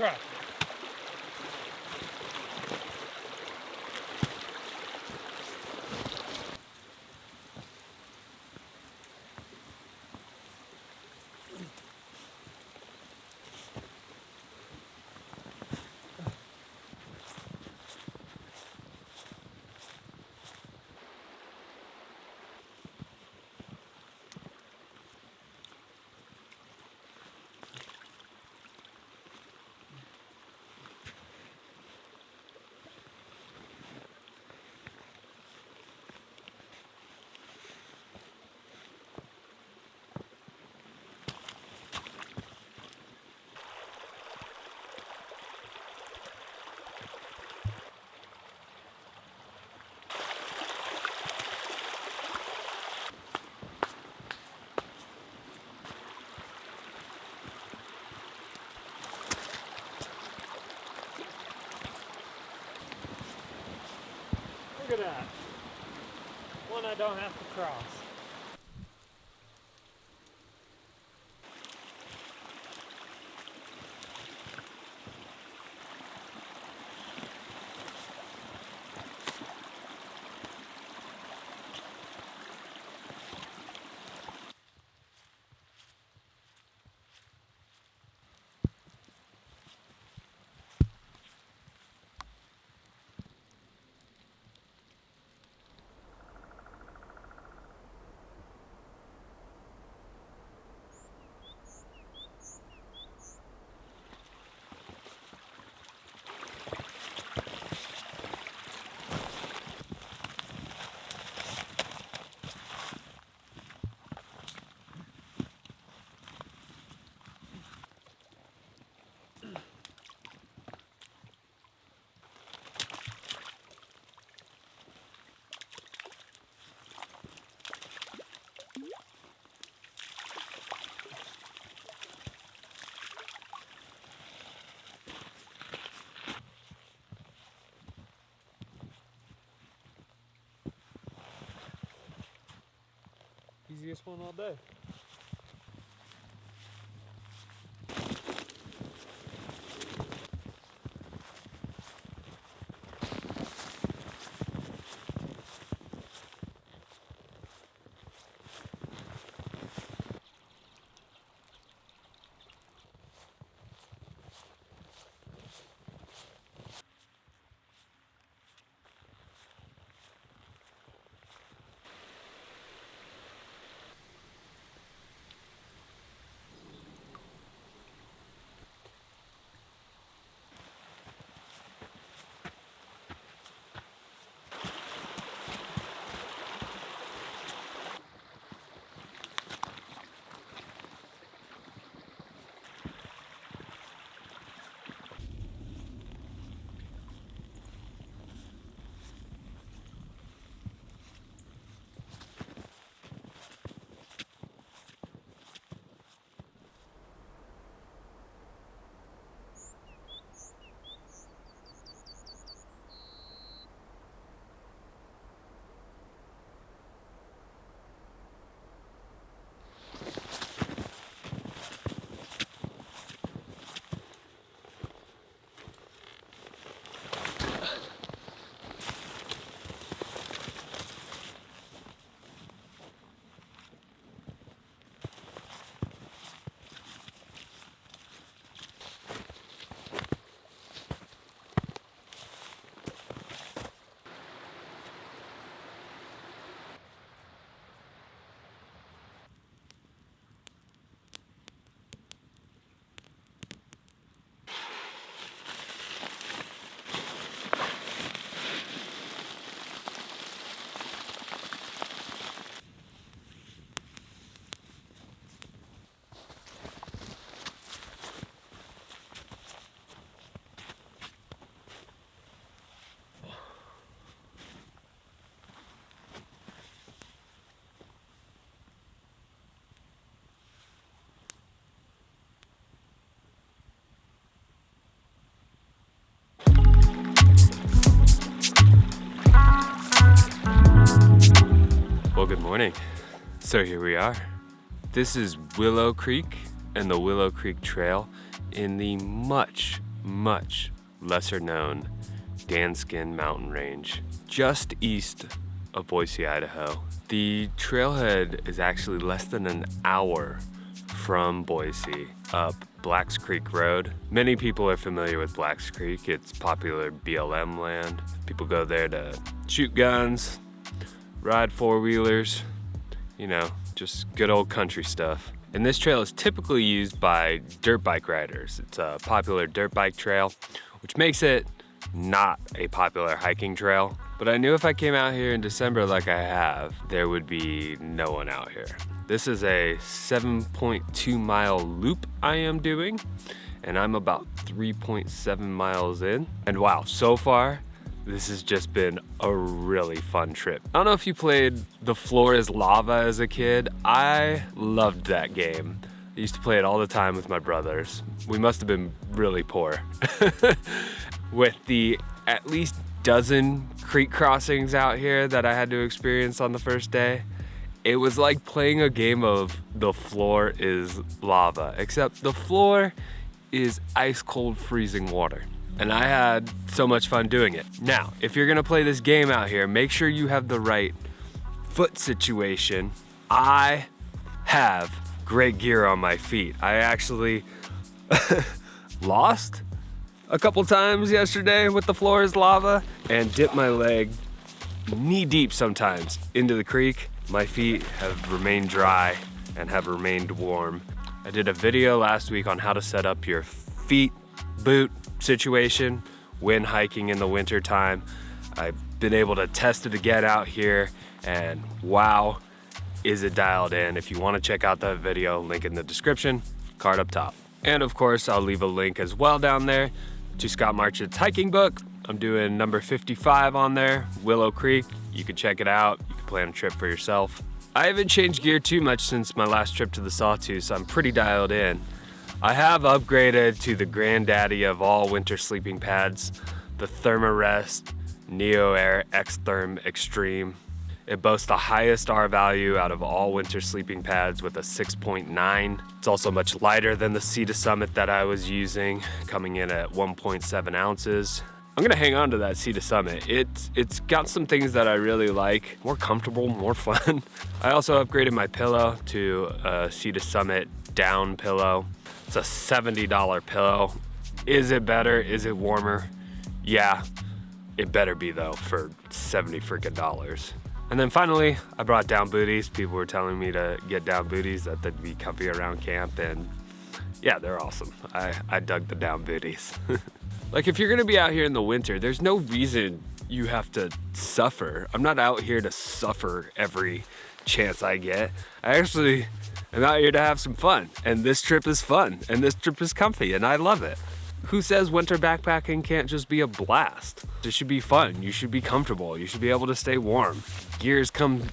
crap. Look at that. One I don't have to cross. Easiest one all day. Well, good morning. So here we are. This is Willow Creek and the Willow Creek Trail in the much much lesser known Danskin Mountain Range, just east of Boise, Idaho. The trailhead is actually less than an hour from Boise up Blacks Creek Road. Many people are familiar with Blacks Creek. It's popular BLM land. People go there to shoot guns, ride four-wheelers, you know, just good old country stuff. And this trail is typically used by dirt bike riders. It's a popular dirt bike trail, which makes it not a popular hiking trail. But I knew if I came out here in December like I have, there would be no one out here. This is a 7.2 mile loop I am doing, and I'm about 3.7 miles in. And wow, so far, this has just been a really fun trip. I don't know if you played The Floor is Lava as a kid. I loved that game. I used to play it all the time with my brothers. We must have been really poor. With the at least dozen creek crossings out here that I had to experience on the first day, it was like playing a game of The Floor is Lava, except the floor is ice cold freezing water. And I had so much fun doing it. Now, if you're gonna play this game out here, make sure you have the right foot situation. I have great gear on my feet. I actually lost a couple times yesterday with The Floor is Lava and dipped my leg knee deep sometimes into the creek. My feet have remained dry and have remained warm. I did a video last week on how to set up your feet boot situation when hiking in the winter time. I've been able to test it again out here, and wow, is it dialed in. If you want to check out that video, link in the description, card up top. And of course, I'll leave a link as well down there to Scott Marchett's hiking book. I'm doing number 55 on there, Willow Creek. You can check it out. You can plan a trip for yourself. I haven't changed gear too much since my last trip to the Sawtooth, so I'm pretty dialed in. I have upgraded to the granddaddy of all winter sleeping pads, the Thermarest Neo Air X-Therm Extreme. It boasts the highest R value out of all winter sleeping pads with a 6.9. It's also much lighter than the Sea to Summit that I was using, coming in at 1.7 ounces. I'm gonna hang on to that Sea to Summit. It's got some things that I really like, more comfortable, more fun. I also upgraded my pillow to a Sea to Summit down pillow. It's a $70 pillow. Is it better? Is it warmer? Yeah, it better be though for $70 freaking dollars. And then finally, I brought down booties. People were telling me to get down booties, that they'd be comfy around camp, and yeah, they're awesome. I dug the down booties. Like, if you're gonna be out here in the winter, there's no reason you have to suffer. I'm not out here to suffer every chance I get. I actually am out here to have some fun, and this trip is fun, and this trip is comfy, and I love it. Who says winter backpacking can't just be a blast? It should be fun. You should be comfortable. You should be able to stay warm. Gear's come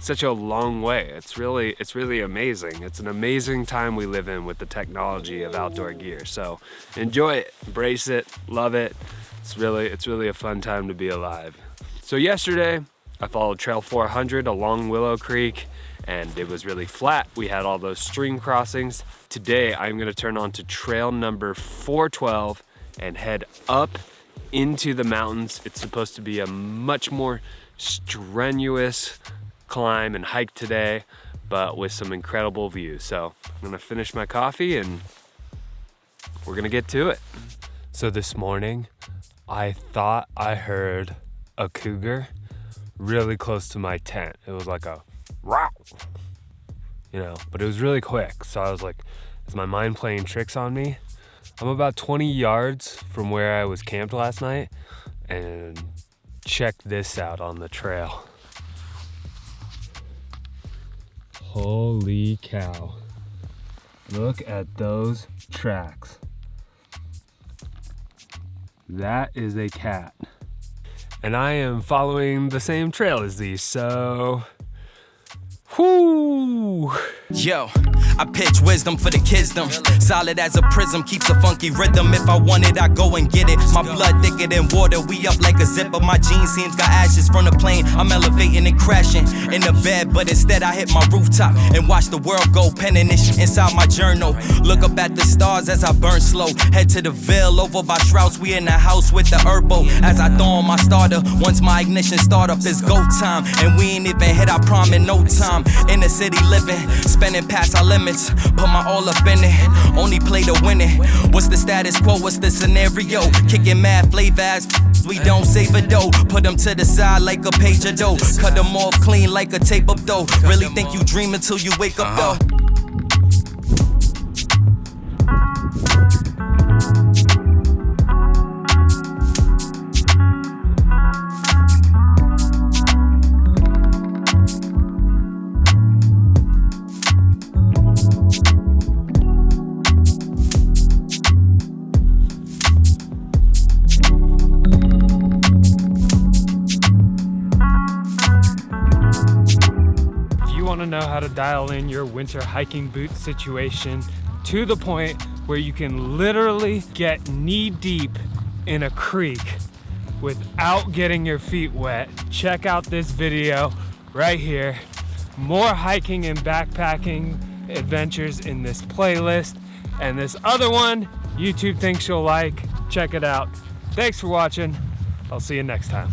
such a long way. It's really amazing. It's an amazing time we live in with the technology of outdoor gear. So enjoy it, embrace it, love it. It's really a fun time to be alive. So yesterday, I followed Trail 400 along Willow Creek, and it was really flat. We had all those stream crossings. Today, I'm gonna turn on to trail number 412 and head up into the mountains. It's supposed to be a much more strenuous climb and hike today, but with some incredible views. So I'm gonna finish my coffee and we're gonna get to it. So this morning, I thought I heard a cougar really close to my tent. It was like a wow, you know, but it was really quick. So I was like, is my mind playing tricks on me? I'm about 20 yards from where I was camped last night, and check this out on the trail. Holy cow. Look at those tracks. That is a cat. And I am following the same trail as these, so whoo! Yo, I pitch wisdom for the kidsdom. Solid as a prism, keeps a funky rhythm. If I want it, I go and get it. My blood thicker than water, we up like a zipper. My jeans seams got ashes from the plane. I'm elevating and crashing in the bed, but instead I hit my rooftop and watch the world go. Penning this shit inside my journal. Look up at the stars as I burn slow. Head to the Ville over by Strauss. We in the house with the herbo. As I throw on my starter, once my ignition start up, it's go time. And we ain't even hit our prom in no time. In the city living, spending past our limits. Put my all up in it, only play to win it. What's the status quo? What's the scenario? Kicking mad flavor as we don't save a dough. Put them to the side like a page of dough. Cut them off clean like a tape up dough. Really think you dream until you wake up though. Want to know how to dial in your winter hiking boot situation to the point where you can literally get knee deep in a creek without getting your feet wet, check out this video right here. More hiking and backpacking adventures in this playlist, and this other one YouTube thinks you'll like. Check it out. Thanks for watching. I'll see you next time.